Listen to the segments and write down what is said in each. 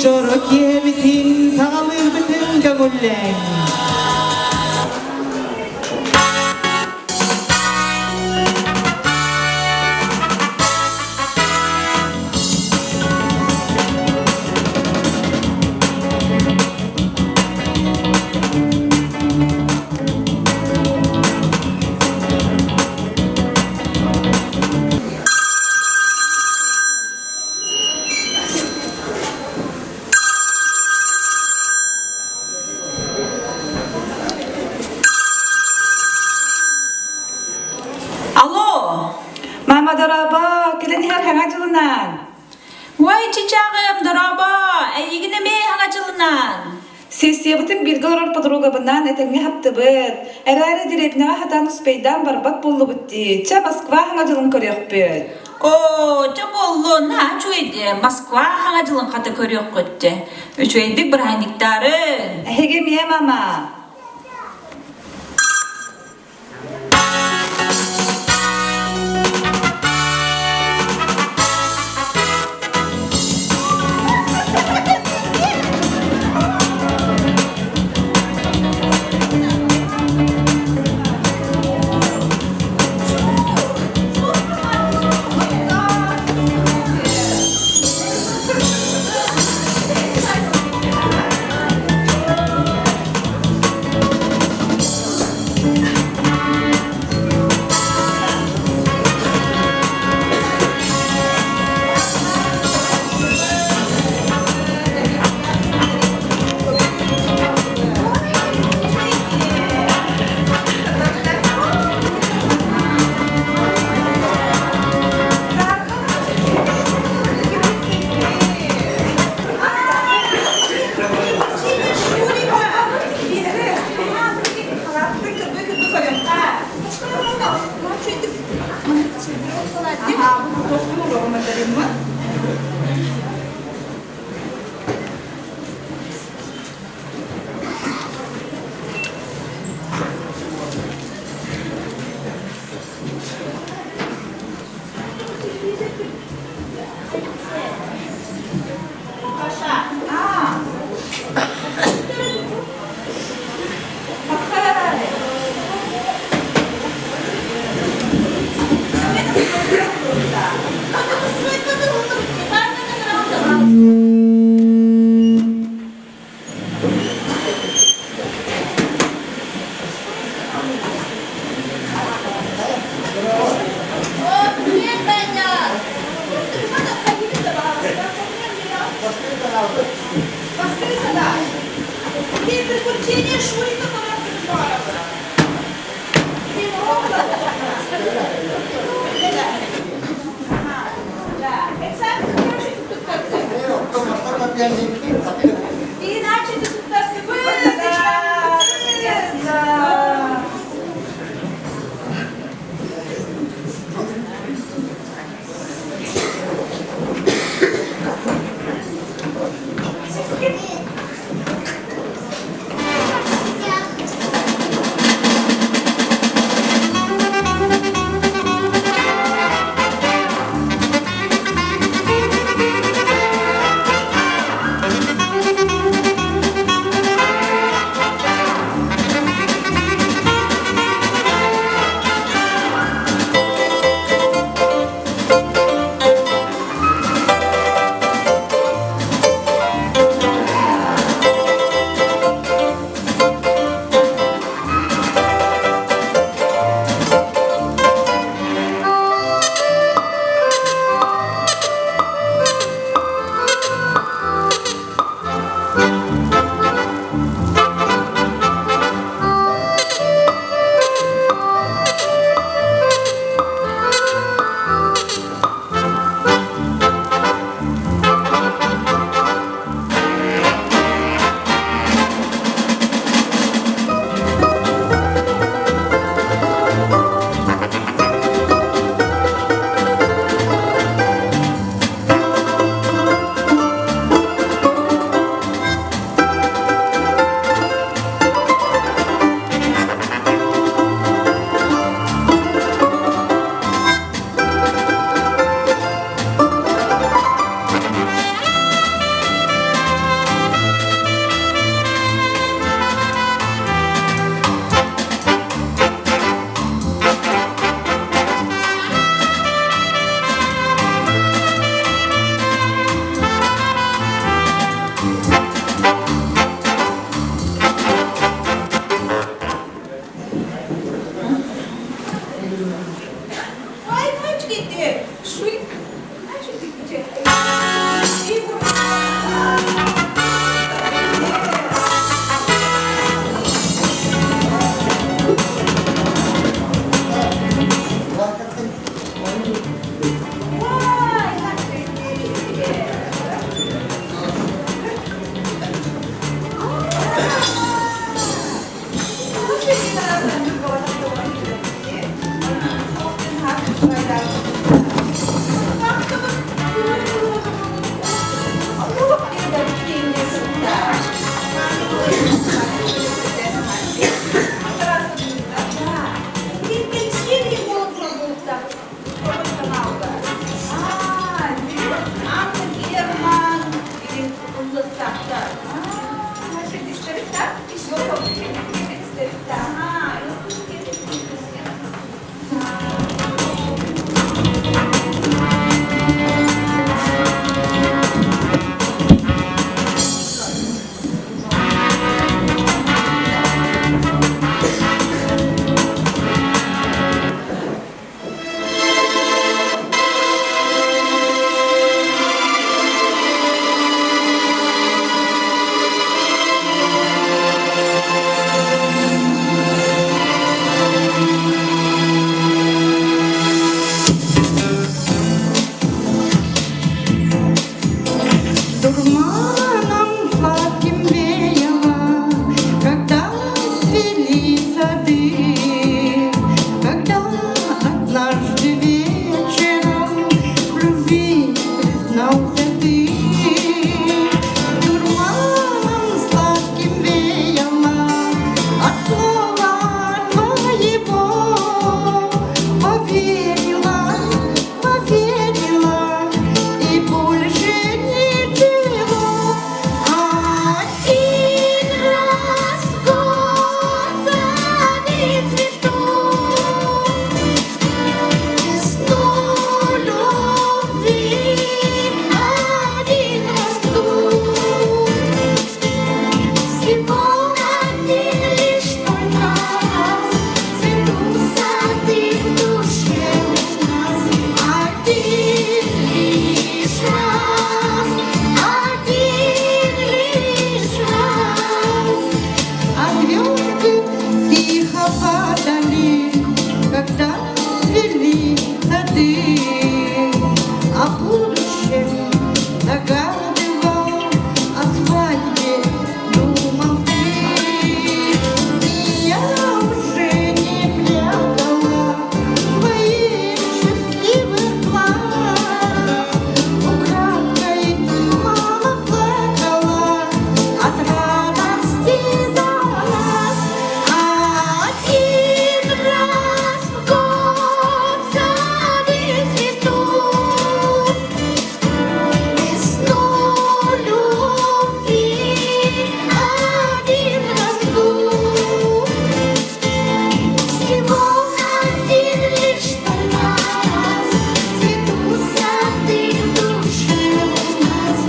Çoruk yebitin sağlığı bütün gömüllen. Mama daraba, kelen her hangacılınan. Vay çiçeğim daraba, yine mi hangacılınan? Sesiye bütün bir galar padroga bundan etenge haptı bit. Erare direpne hatan uspeydan barbat bollu bitti. Ça Moskva hangacılın körüyor bit. Oo, çabollu na çuydu. Moskva hangacılın katı körüyor gitti. Üçüydik bir hayniktarın. Hege miye mama. любви признался ты. Дурманом сладким веяло от слова твоего. Поверила, поверила и больше ничего. Один раз в год зацветут весну любви, один раз в год. Всего один лишь только раз цветут сады в душе у нас. Один лишь раз, один лишь раз. А звезды тихо падали, когда цвели сады. О будущем загадывал, о свадьбе думал ты. И я уже не прятала твоих счастливых глаз. Украдкой мало плакала от радости за нас. Один раз в год сады цветут весну любви, один раз в год. Всего один лишь только раз цветут сады в душе у нас.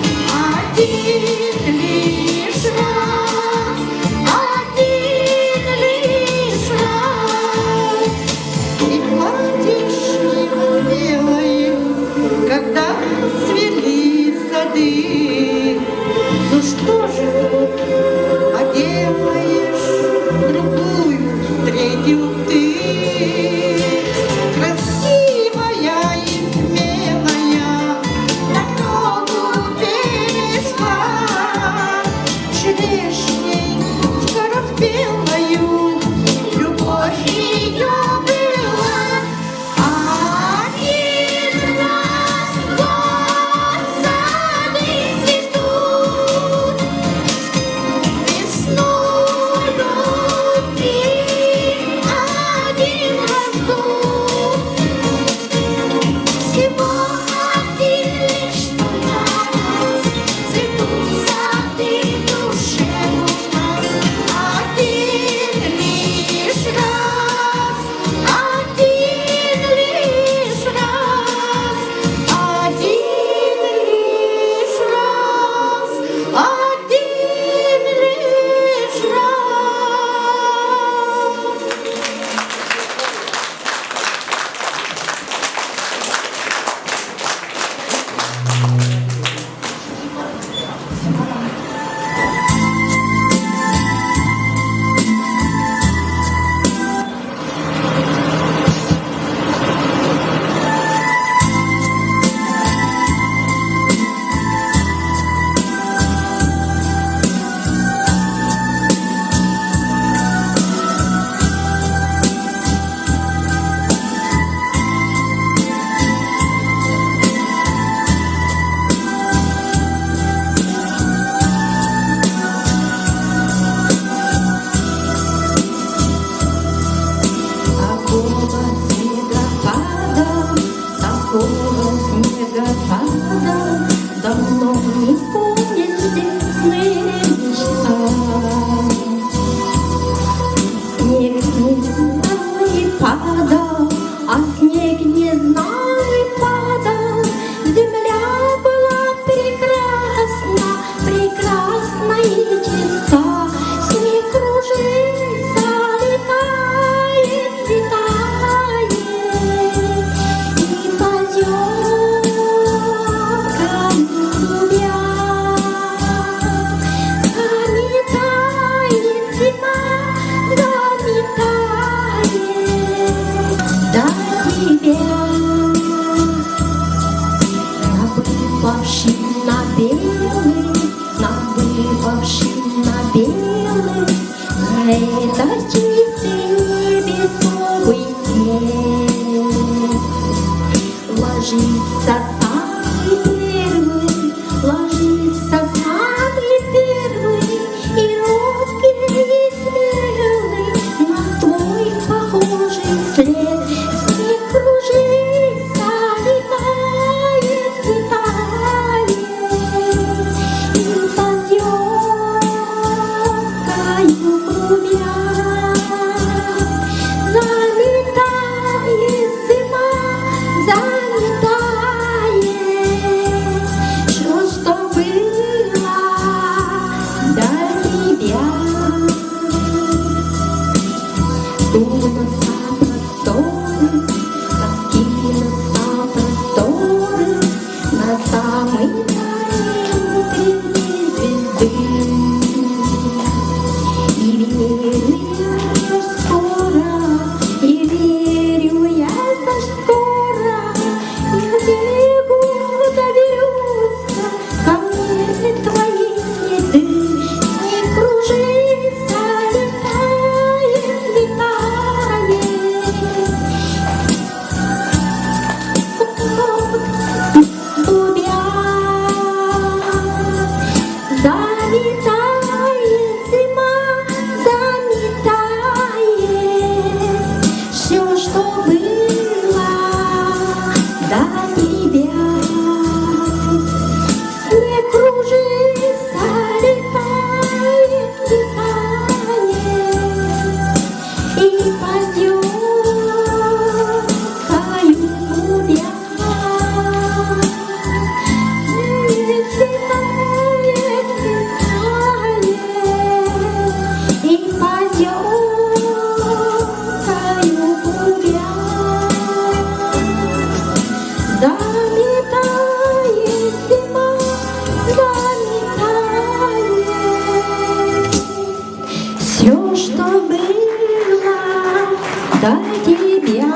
Один лишь раз, один лишь раз. И платишь ему белое, когда цвели сады. Ну что же поделаешь, другую встретил ты. Красивая и смелая, дорогу перешла. Черешней скороспелою любовь ее была. Один раз в год сады цветут весну любви, один раз в год. Всего один лишь только раз цветут сады в душе у нас. Один лишь раз, один лишь раз, один лишь раз, один лишь раз. Такого снегопада давно не помнит детская мечта. Снег не знал и падал, а снег не знал и падал. Земля была прекрасна, прекрасна и чиста. Снег кружится, летает, летает, и поземка любя заметает зима, заметает до тебя. Набывавший на белый, набывавший на белый, это чистый небесовый снег. Ложится заметает зима, заметает все, что было до тебя.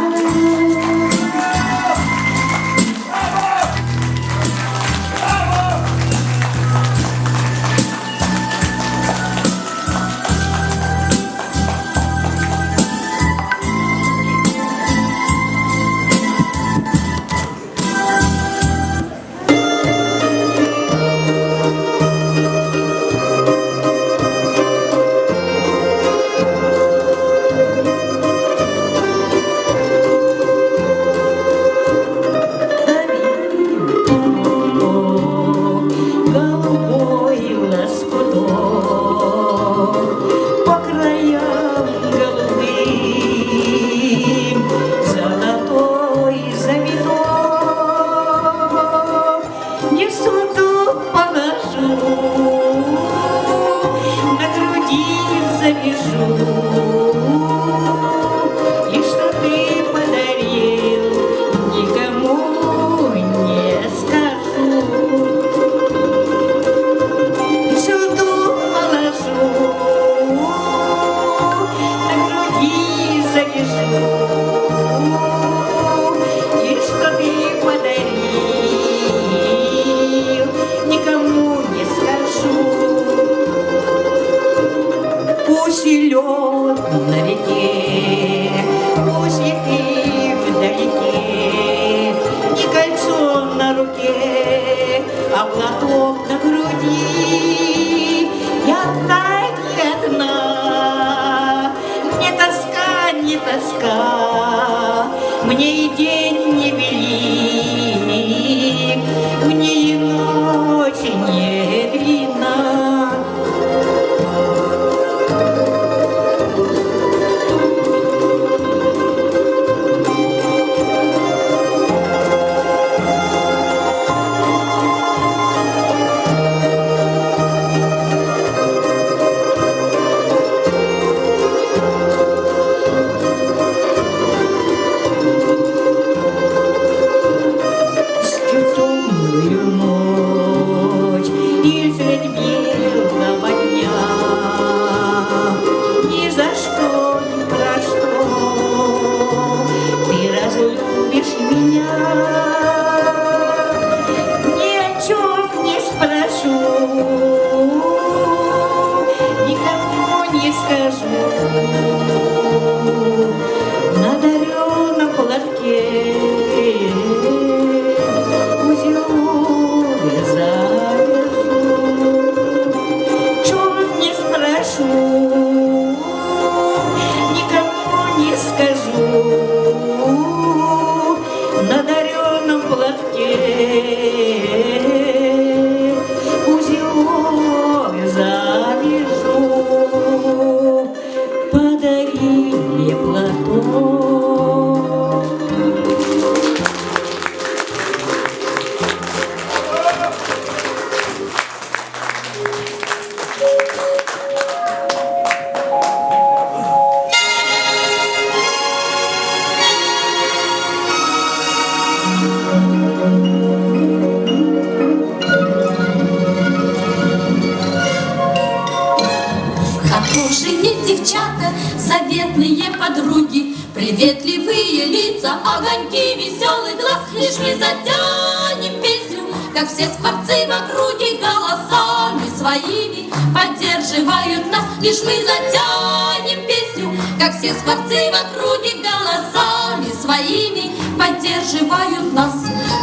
Приветливые лица, огоньки, веселый глаз. Лишь мы затянем песню, как все скворцы в округе голосами своими поддерживают нас. Лишь мы затянем песню, как все скворцы в округе голосами своими поддерживают нас.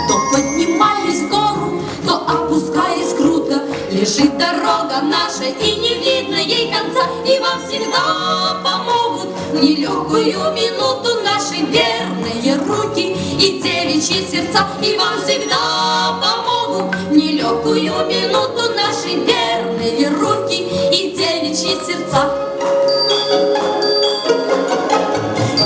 То поднимаясь в гору, то опускаясь круто, лежит дорога наша, и не видно ей конца. И вам всегда помогут в нелегкую минуту наши верные руки и девичьи сердца. И вам всегда помогут в нелегкую минуту наши верные руки и девичьи сердца.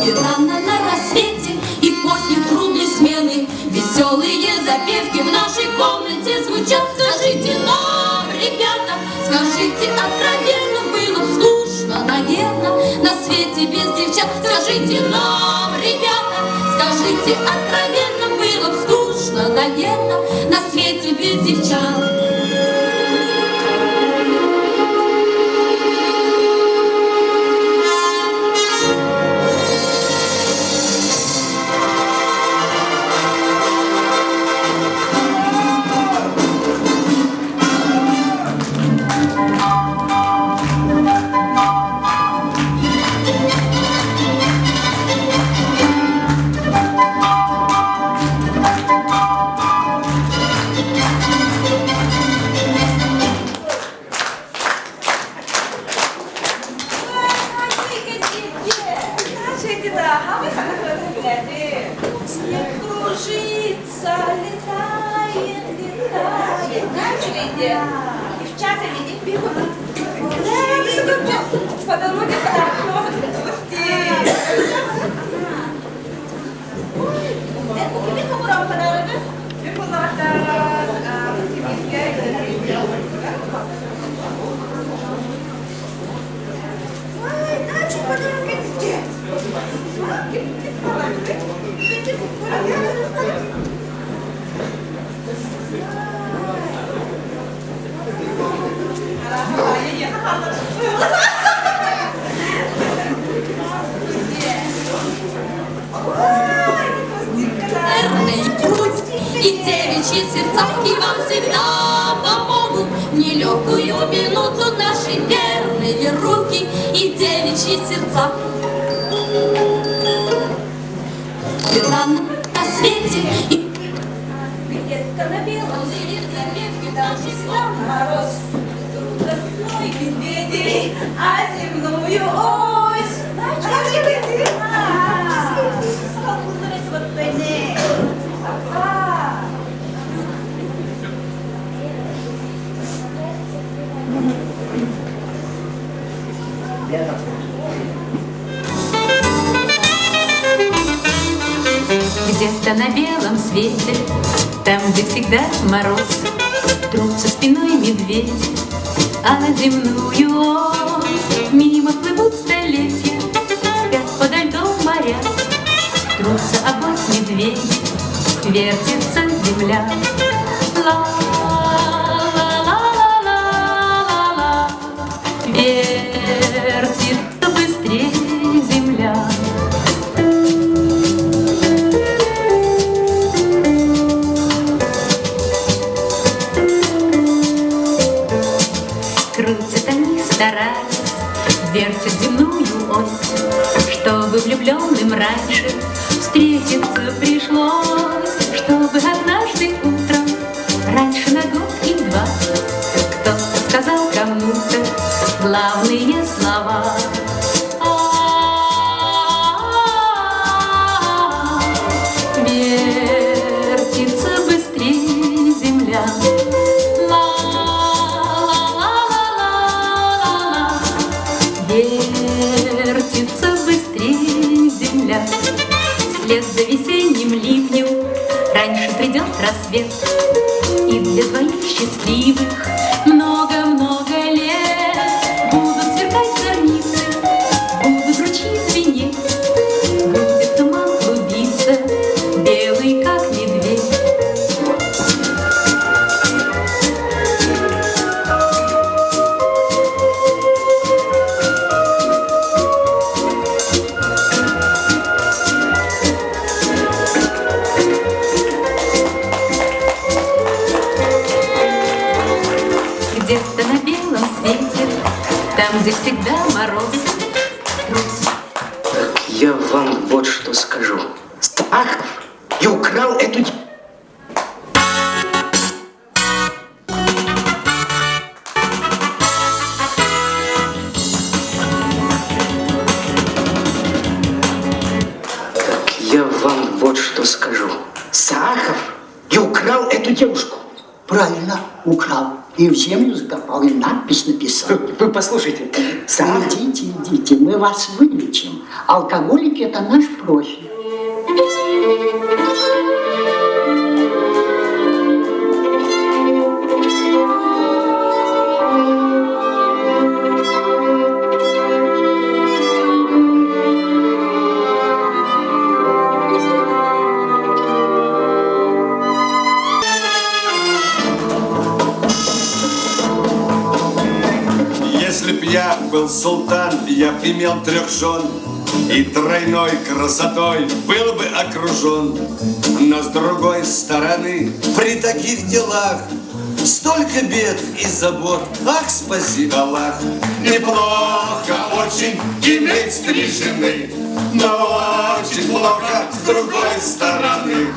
И рано на рассвете, и после трудной смены веселые запевки в нашей комнате звучат. Скажите нам, ребята, скажите откровенно, было б скучно, наверно, на свете без девчат. Скажите нам, ребята, скажите откровенно, было б скучно, наверно, света на свете без девчат. Кружится, летает, летает. Девчата, видите, бегут. По дороге Грудь и девичьи сердца, и вам всегда помогут в нелегкую минуту наши верные руки и девичьи сердца. Рано на свете и где-то на белом заливке там всегда мороз. Трудно медведей, а земную ось. Где-то на белом свете, там, где всегда мороз, трутся спиной медведь, а на земную ось мимо плывут столетия, спят подо льдом моря, трутся обоз медведь, вертится земля. Ла-ла-ла-ла-ла-ла, вертится быстрее земля. Крутят они, стараясь, вертят земную ось, чтобы влюбленным раньше встретиться пришлось, чтобы однажды утром, раньше на год и два, кто-то сказал кому-то главные слова. Вертится быстрее земля. Вертится быстрее земля. Вслед за весенним ливнем раньше придет рассвет, и для двоих счастливых много-много лет будут сверкать зорницы, будут ручьи звенеть, будет туман клубиться, белый как медведь. Где-то на белом свете, там, где всегда мороз. Я вам вот что скажу. Стахов и украл эту... Я вам вот что скажу. Сахов и украл эту девушку. Правильно, украл. И в землю закопал, и надпись написал. Вы послушайте. Сахов... Идите, идите, мы вас вылечим. Алкоголики – это наш профиль. был султан, я б имел 3 жен, и тройной красотой был бы окружен. Но с другой стороны, при таких делах столько бед и забот, ах, спаси Аллах. Неплохо очень иметь 3 жены, но очень плохо с другой стороны.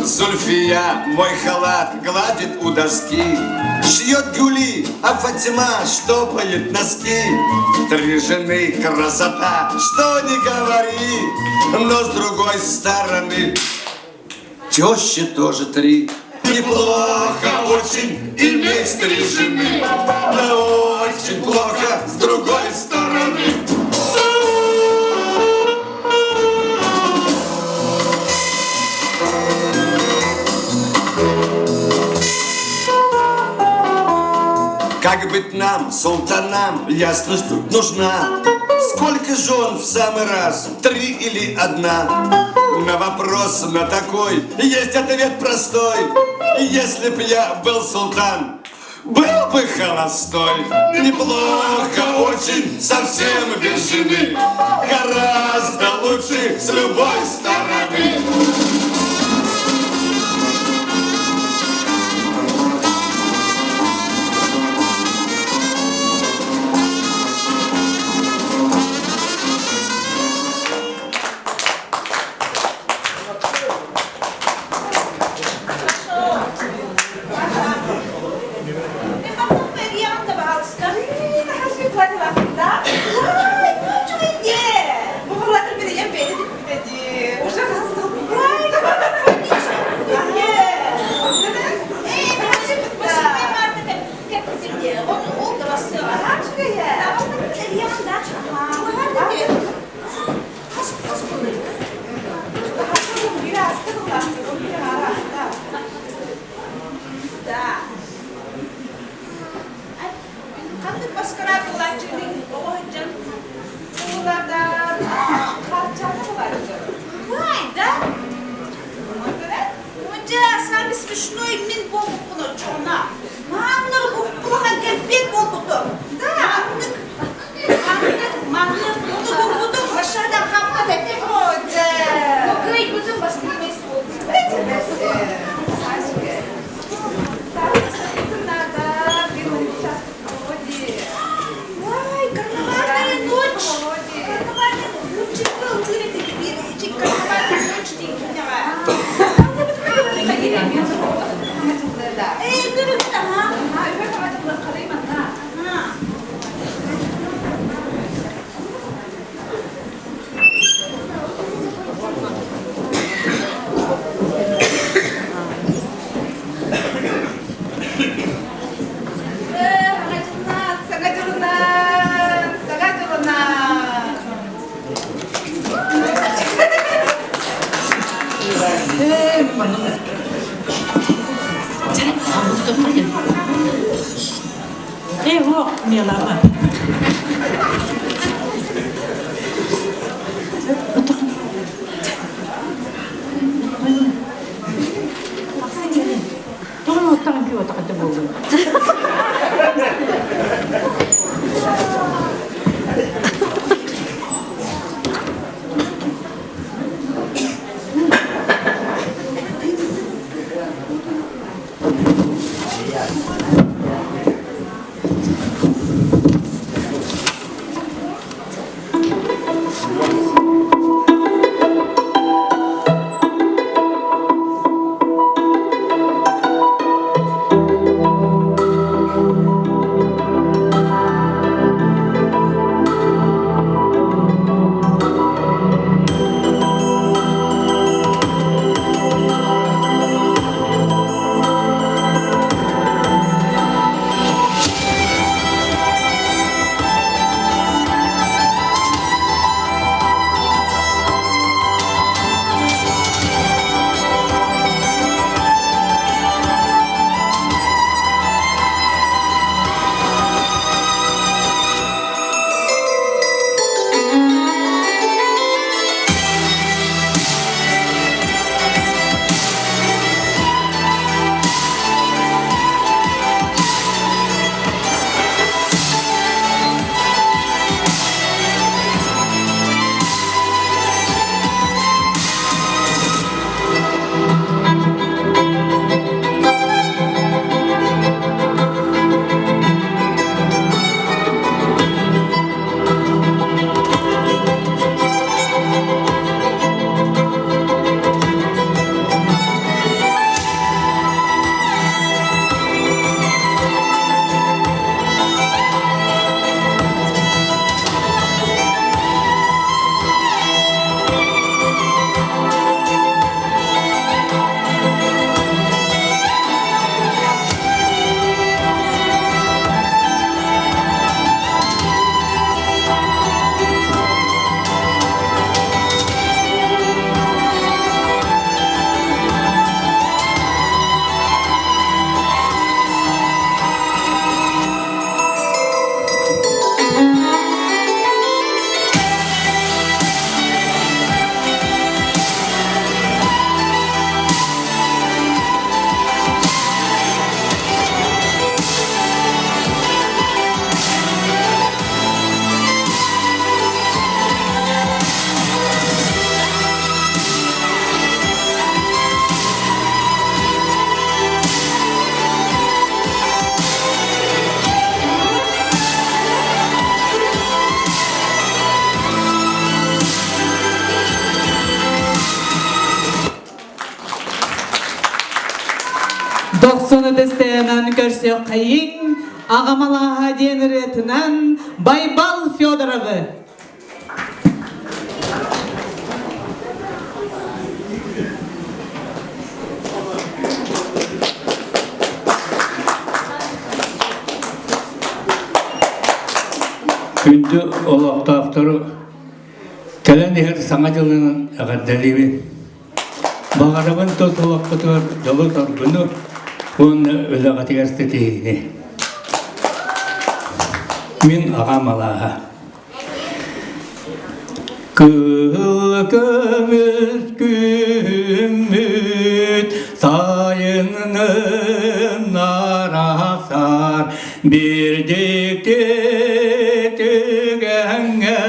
Зульфия мой халат гладит у доски, шьет гули, а Фатима штопает носки. 3 жены красота, что не говори, но с другой стороны тещи тоже 3. Неплохо очень иметь 3 жены, но очень плохо с другой стороны. Как быть нам, султанам, ясность тут нужна. Сколько жен в самый раз, 3 или 1? На вопрос на такой есть ответ простой. Если б я был султан, был бы холостой. Неплохо очень, совсем без жены, гораздо лучше с любой стороны. Оксоны тестенан көрсөк кайын, Ағамалаға деніретінен Байбал Федоровы. Күнді олақты авторы кәлен ехер саңа жылының әғаддәлігі. Бағарабын тос олақ бұтыр жолы торгыны оны өліға тегерсті тейіне. Мен ағам алаға. Күлкіміз күміт сайынын арасар бірдекте тігенге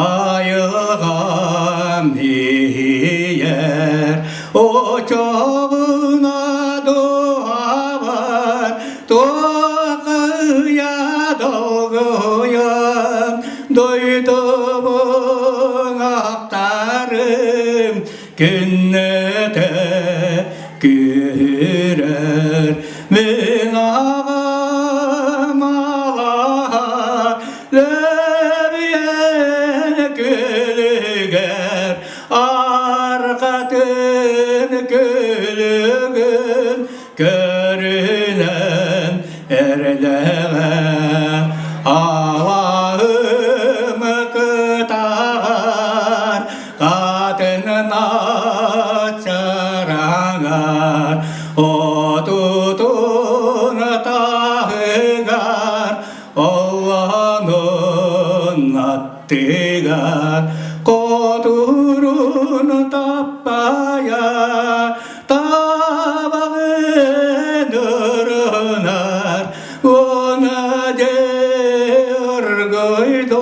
айылған ейер. Очағына дуабар тоқыя долғыян дойдыбың ақтарым күннеті көрер. Мен ағам алар лөбиен көлігер арқатын көлігін көрінен әрліғе алағым күтағар қатынын атшараңар отутун тағығар Алланың аттығар қотурун таппаяр табағын ұрынар оны дергойдо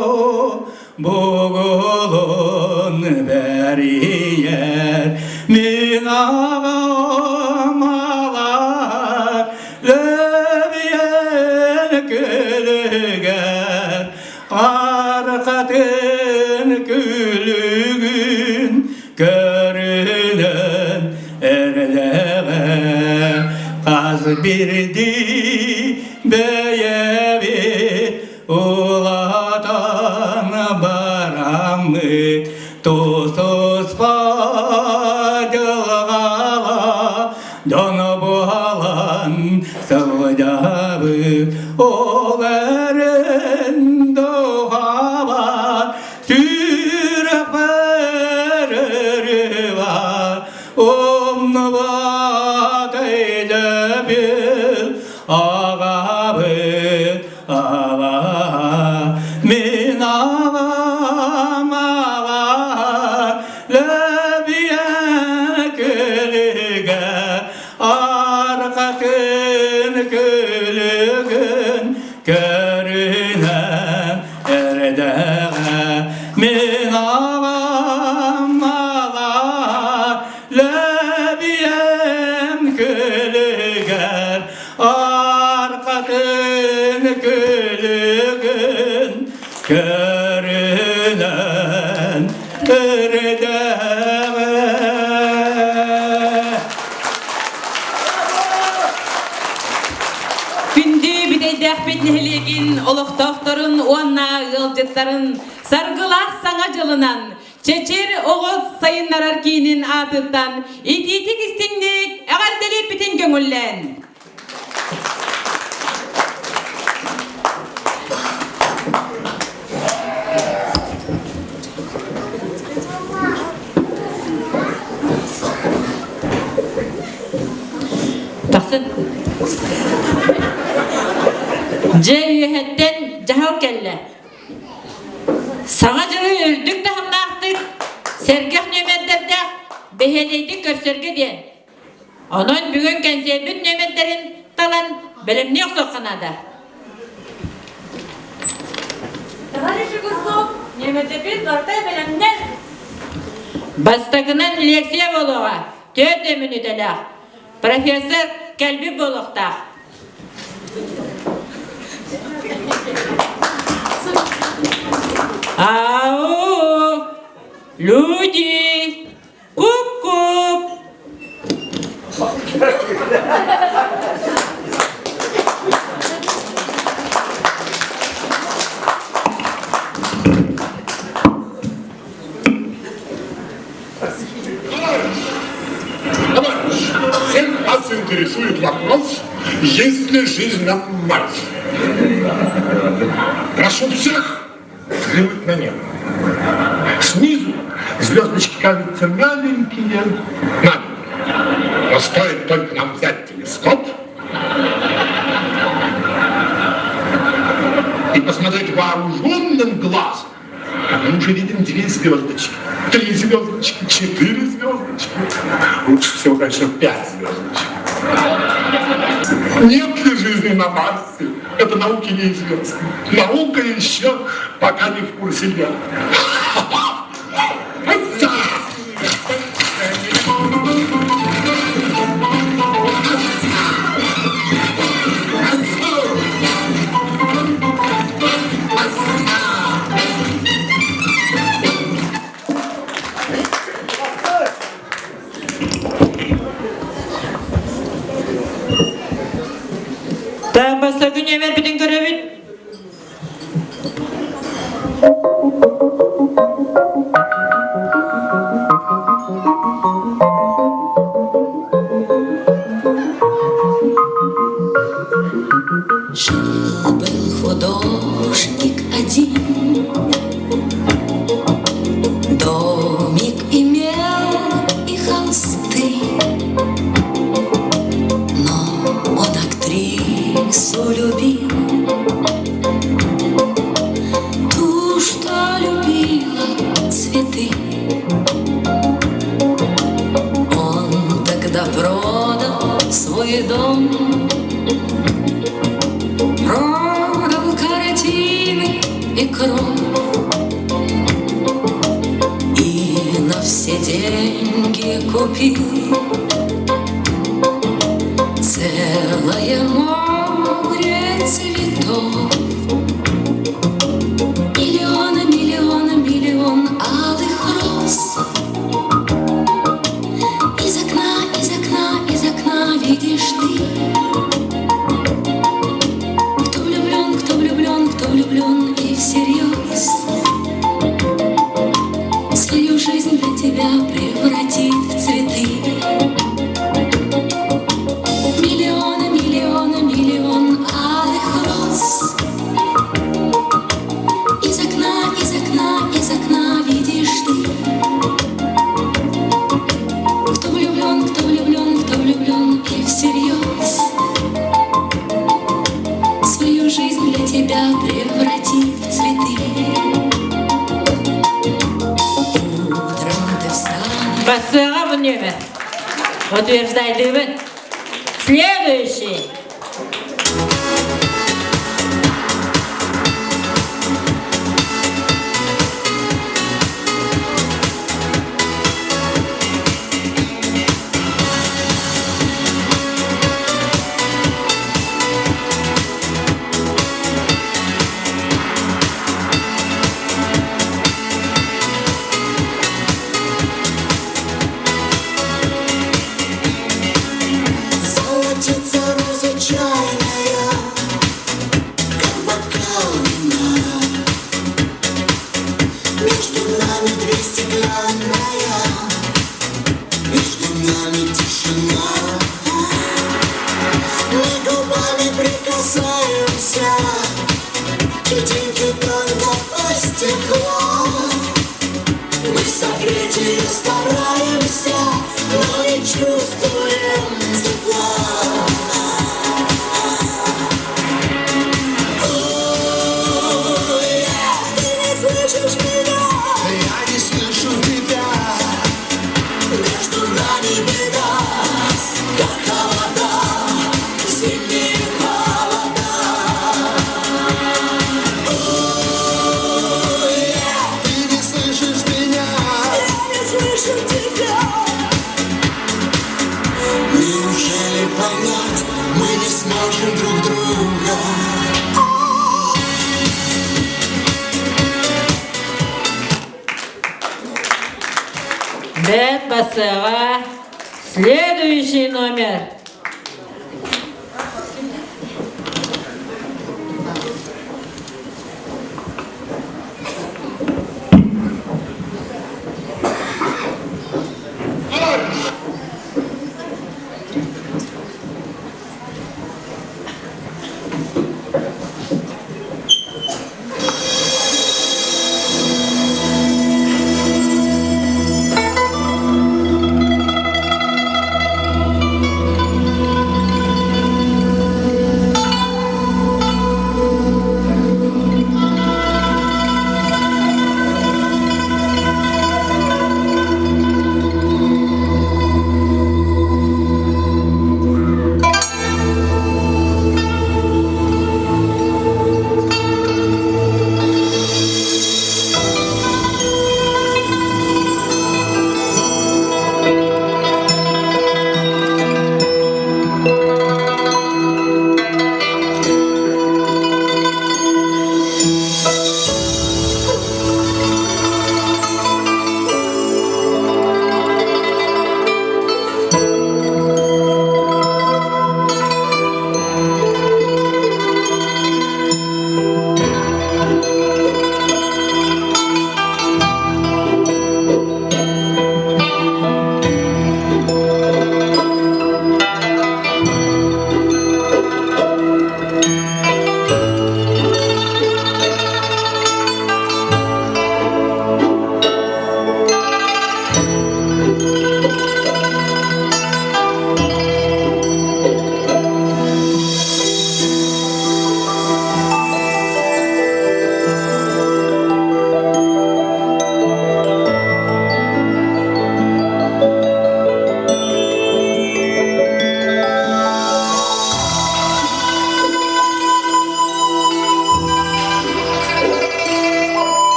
бұғылын бәрiyер. Мен ағам алар лөбиен көлігер арқатын күлігін көрінен әрліғе қаз бірді бәйәбет ұлатан барамыт тусыз фадылғала доны болан сылдабы ол әрін дұғалар сүріп бәрірі бар омны батайды біл ағабы аға. Мен ағам алар лөбиен көлігер арқатын көлігін көрінен әрдіғе. Мен ағам алар лөбиен көлігер арқатын көлігін көрінен әрдіғе. Күнді бідейдәқ бетнелеген олықтақтарын, уанна ғылжыттарын сарғылақ саңа жылынан чечер оғыз сайынларар кейінін атыттан итетік істіңдік әғарделеп бітен көңіллән. Тақсын. Жер үйеттен жағал кәлі. Саңа жылы үлдік тағымнақтық, сәргіқ нөмендерді бәхелейді көрсерге ден. Onun бүгін кәнсебіт нөмендерін талан білімне соққанады. Тағалеші күрсоқ, нөмендерін бартай білімнен. Бастығынан лекция болуға, төт өмінуделақ. Профессор Кәлбі болуқтақ. Ау, люди, куп-куп. Если жизнь нам мать, прошу всех взглянуть на небо. Снизу звездочки кажутся маленькие. Но стоит только нам взять телескоп и посмотреть вооруженным глазом, как мы уже видим 2 звездочки, 3 звездочки, 4 звездочки. Лучше всего, конечно, 5 звездочек. Нет ли жизни на Марсе? Это науке неизвестно. Наука еще пока не в курсе дела. Та басагы нөмер бітін көрөбіт. Жил-был художник один, домик имел и холсты, но он актрису любил, ту, что любила цветы. Он тогда продал свой дом, продал картины и кровь, и на все деньги купил целое море цветов. Миллион, миллион, миллион алых роз. Из окна, из окна, из окна видишь ты. Кто влюблен и всерьез свою жизнь для тебя превратит в цветы. Миллион, миллион, миллион алых роз. Из окна, из окна, из окна видишь ты. Кто влюблен, кто влюблен, кто влюблен и всерьез свою жизнь для тебя превратит в цветы. Утром ты встанешь. Басыға бұл нөмер. Утверждайды біт. Следующий. Золотится роза чайная, как бокал вина. Между нами дверь стеклянная, между нами тишина. Мы губами прикасаемся, чудинки тонко по стеклу. Мы согреть ее стараемся, но не чувствуем тепла. Ты не слышишь меня? Я не слышу тебя. Между нами беда, как холода, зимние холода. Ты не слышишь меня? Я не слышу тебя. Неужели понять мы не сможем друг друга? Бет басыға. Следующий номер.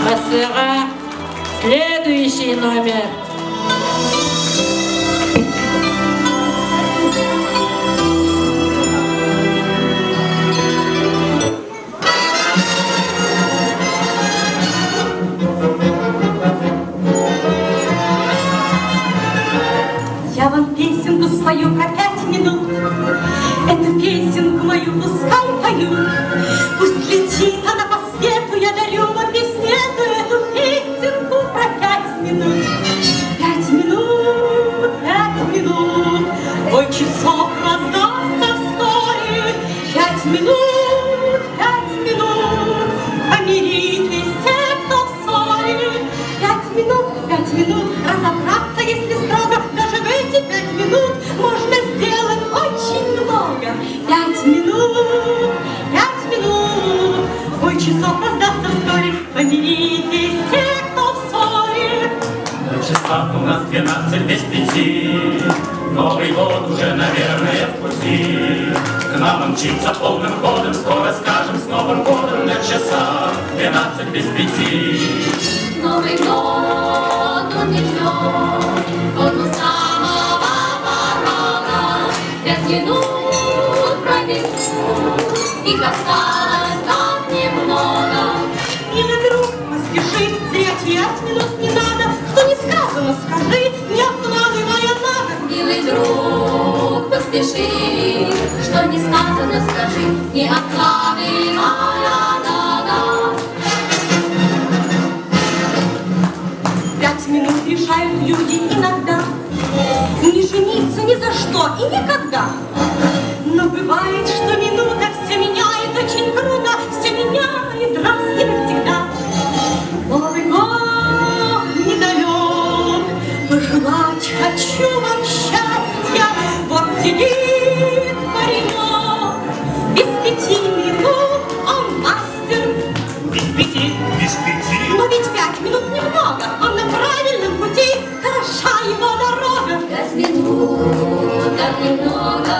Массыга следующий номер. Я вам песенку свою про 5 минут. Эту песенку мою пускай поют. Пусть летит она по свету, я дарю вам беседу. Эту песенку про 5 минут. 5 минут, 5 минут. Бой часов раздастся вскоре. 5 минут, 5 минут. Помиритесь те, кто в ссоре. 5 минут, 5 минут. Разобраться, если строго, даже в эти 5 минут можно сделать очень много. 5 минут, 5 минут. Бой часов раздастся вскоре. Помиритесь те, кто в ссоре. На часах у нас 12 без 5. Новый год уже, наверное, в пути. К нам он мчится полным ходом. Скоро скажем с Новым годом. На часах 12 без 5. Новый год, он не ждет, он у самого порога. 5 минут пробегут, их осталось так немного. Милый друг, поспеши, зря терять минут не надо. Что не сказано, скажи, не откладывая надо. Милый друг, поспеши, что не сказано, скажи, не откладывая надо. 5 минут решают люди иногда не жениться ни за что и никогда. Но бывает, что минута все меняет очень круто, все меняет раз и навсегда. Новый год недалек, пожелать хочу вам счастья. Вот сидит паренек, без 5 минут он мастер. Без 5. Но ведь 5 минут немного, он на правильном пути, хороша его дорога. 5 минут, так немного.